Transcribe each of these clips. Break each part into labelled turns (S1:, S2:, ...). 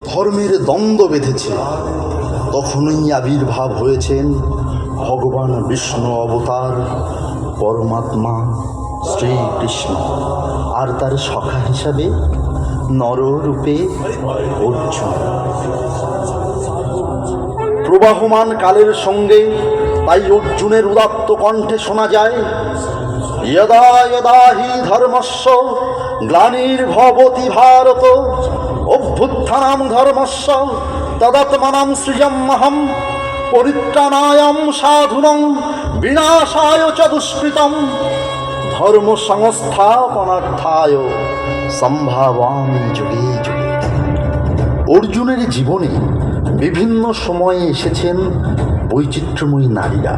S1: ধর্মের দ্বন্দ্ব বেঁধেছে, তখনই আবির্ভাব হয়েছেন ভগবান বিষ্ণু অবতার পরমাত্মা শ্রীকৃষ্ণ, আর তার সখা হিসাবে নররূপে অর্জুন। প্রবাহমান কালের সঙ্গে তাই অর্জুনের উদাত্ত কণ্ঠে শোনা যায়, যদা যদা হি ধর্মস্য গ্লানির্ভবতি ভারত অভ্যুত্থানাং ধর্মস্য তদাত্মানাং সৃজম্যহং পরিত্রাণায় সাধুনাং বিনাশায় চ দুষ্কৃতং ধর্ম সংস্থাপনার্থায় সম্ভাবামি যুগে যুগে। অর্জুনের জীবনে বিভিন্ন সময়ে এসেছেন বৈচিত্র্যময়ী নারীরা,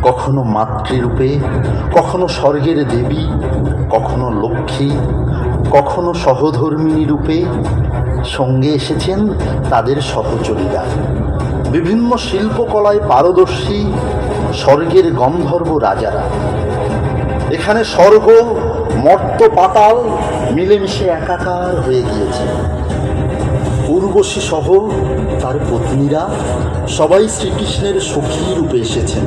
S1: কখনো মাতৃরূপে, কখনো স্বর্গের দেবী, কখনো লক্ষ্মী, কখনো সহধর্মিণী রূপে। সঙ্গে এসেছেন তাদের সহচরীরা, বিভিন্ন শিল্পকলায় পারদর্শী স্বর্গের গন্ধর্ব রাজারা। এখানে স্বর্গ মর্ত্য পাতাল মিলেমিশে একাকার হয়ে গিয়েছে। উর্বশী সহ তার পত্নীরা সবাই শ্রীকৃষ্ণের সখী রূপে এসেছেন।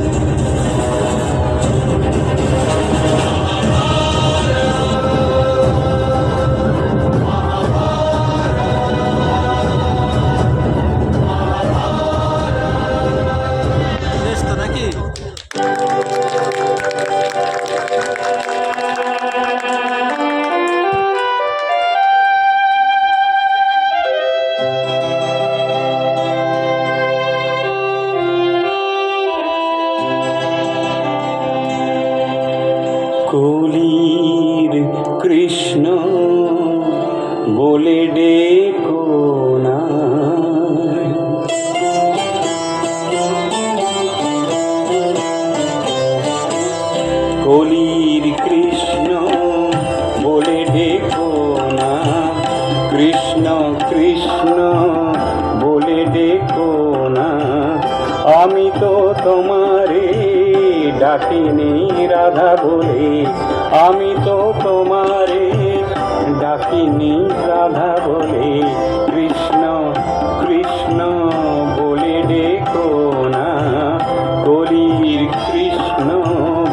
S2: কলির কৃষ্ণ বলে ডেকো না, কলির কৃষ্ণ বলে ডেকো না, কৃষ্ণ কৃষ্ণ বলে ডেকো না। আমি তো তোমারে ডাকিনি রাধা বলে, আমি তো তোমারে ডাকিনি রাধা বলে, কৃষ্ণ কৃষ্ণ বলে ডেকো না, কলির কৃষ্ণ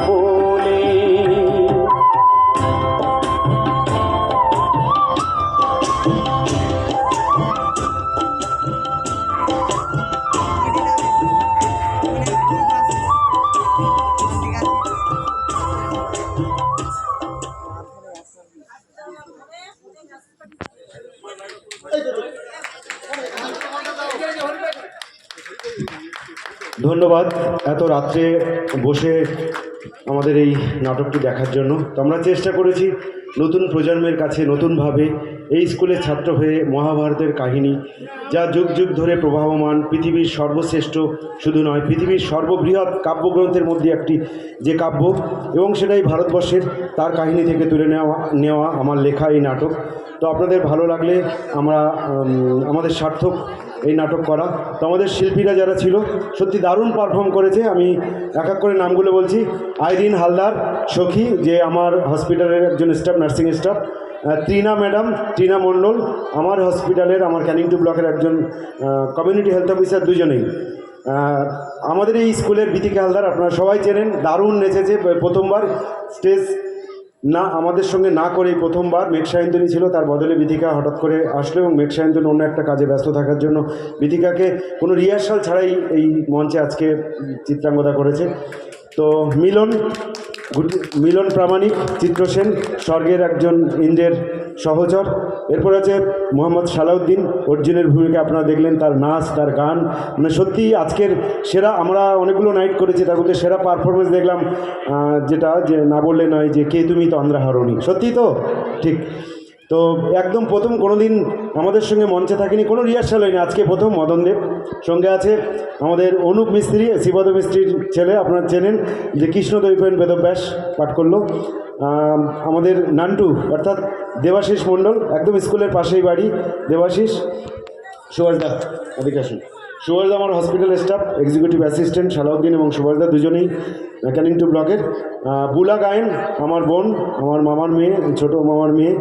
S2: বলে।
S3: ধন্যবাদ এত রাত্রে বসে আমাদের এই নাটকটি দেখার জন্য। তো আমরা চেষ্টা করেছি নতুন প্রজন্মের কাছে নতুনভাবে এই স্কুলের ছাত্র হয়ে মহাভারতের কাহিনী, যা যুগ যুগ ধরে প্রবাহমান, পৃথিবীর সর্বশ্রেষ্ঠ শুধু নয়, পৃথিবীর সর্ববৃহৎ কাব্যগ্রন্থের মধ্যে একটি যে কাব্য, এবং সেটাই ভারতবর্ষের, তার কাহিনী থেকে তুলে নেওয়া আমার লেখা এই নাটক। তো আপনাদের ভালো লাগলে আমাদের সার্থক এই নাটক করা। তো আমাদের শিল্পীরা যারা ছিল সত্যি দারুণ পারফর্ম করেছে। আমি এক এক করে নামগুলো বলছি। আইরিন হালদার সখী, যে আমার হসপিটালের একজন staff, nursing staff. Trina madam, Trina Mondal আমার হসপিটালের, আমার ক্যানিং টু ব্লকের একজন কমিউনিটি হেলথ অফিসার, দুজনেই। আমাদের এই স্কুলের বিথিকা হালদার আপনারা সবাই চেনেন, দারুণ নেচেছে। প্রথমবার স্টেজ না আমাদের সঙ্গে না করেই প্রথমবার মেঘ সায়ন্তনী ছিল, তার বদলে বিথিকা হঠাৎ করে আসলো, এবং মেঘ সায়ন্তনী অন্য একটা কাজে ব্যস্ত থাকার জন্য বিথিকাকে কোনো রিহার্সাল ছাড়াই এই মঞ্চে আজকে চিত্রাঙ্গদা করেছে। তো মিলন প্রামাণিক, চিত্রসেন স্বর্গের একজন ইন্দ্রের সহচর। এরপর আছে মোহাম্মদ সালাউদ্দিন, অর্জুনের ভূমিকা আপনারা দেখলেন, তার নাচ, তার গান, মানে সত্যি আজকের সেরা। আমরা অনেকগুলো নাইট করেছি, তার মধ্যে সেরা পারফরমেন্স দেখলাম, যেটা যে না বললে নয়, যে কে তুমি তন্দ্রাহরণী। সত্যি তো ঠিক। তো একদম প্রথম, কোনো দিন আমাদের সঙ্গে মঞ্চে থাকেনি, কোনো রিহার্সাল হয়নি, আজকে প্রথম মদনদেব। সঙ্গে আছে আমাদের অনুপ মিস্ত্রি, শ্রীপদ মিস্ত্রির ছেলে, আপনারা চেনেন, যে কৃষ্ণদ্বৈপায়ন বেদব্যাস পাঠ করলো। আমাদের নান্টু অর্থাৎ দেবাশিস মণ্ডল, একদম স্কুলের পাশেই বাড়ি দেবাশিস। সুভাষদা, এদিকে আসুন। সুভাষদা আমার hospital staff, executive assistant, Salauddin এবং সুভাষদা দুজনেই ক্যানিং টু ব্লকের। বুলা গায়েন আমার বোন, আমার মামার মেয়ে, ছোটো মামার মেয়ে,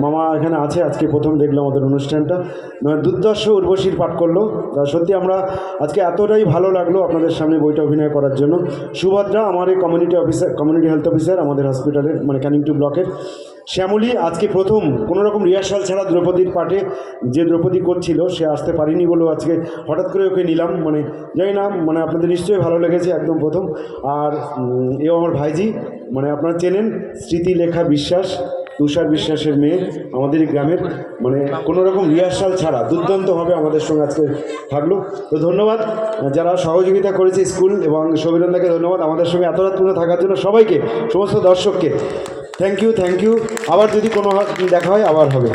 S3: মামা এখানে আছে, আজকে প্রথম দেখলাম আমাদের অনুষ্ঠানটা, দুর্দর্শ উর্বশীর পাঠ করলো। তা সত্যি আমরা আজকে এতটাই ভালো লাগলো আপনাদের সামনে বইটা অভিনয় করার জন্য। সুভদ্রা আমার এই কমিউনিটি হেলথ অফিসার আমাদের হসপিটালের, মানে ক্যানিং 2 ব্লকের। শ্যামলী আজকে প্রথম কোনো রকম রিহার্সাল ছাড়া দ্রৌপদীর পাঠে, যে দ্রৌপদী করছিল সে আসতে পারিনি বলেও আজকে হঠাৎ করে ওকে নিলাম, মানে জানি না, মানে আপনাদের নিশ্চয়ই ভালো লেগেছে একদম প্রথম। আর এও আমার ভাইজি, মানে আপনারা চেনেন, স্মৃতিলেখা বিশ্বাস, তুষার বিশ্বাসের মেয়ে, আমাদের এই গ্রামের, মানে কোনো রকম রিহার্সাল ছাড়া দুর্দান্তভাবে আমাদের সঙ্গে আজকে থাকলো। তো ধন্যবাদ যারা সহযোগিতা করেছে স্কুল এবং সবিরন্দাকে ধন্যবাদ আমাদের সঙ্গে এত রাতপূর্ণ থাকার জন্য, সবাইকে, সমস্ত দর্শককে থ্যাংক ইউ। আবার যদি কোনো দেখা হয় আবার হবে।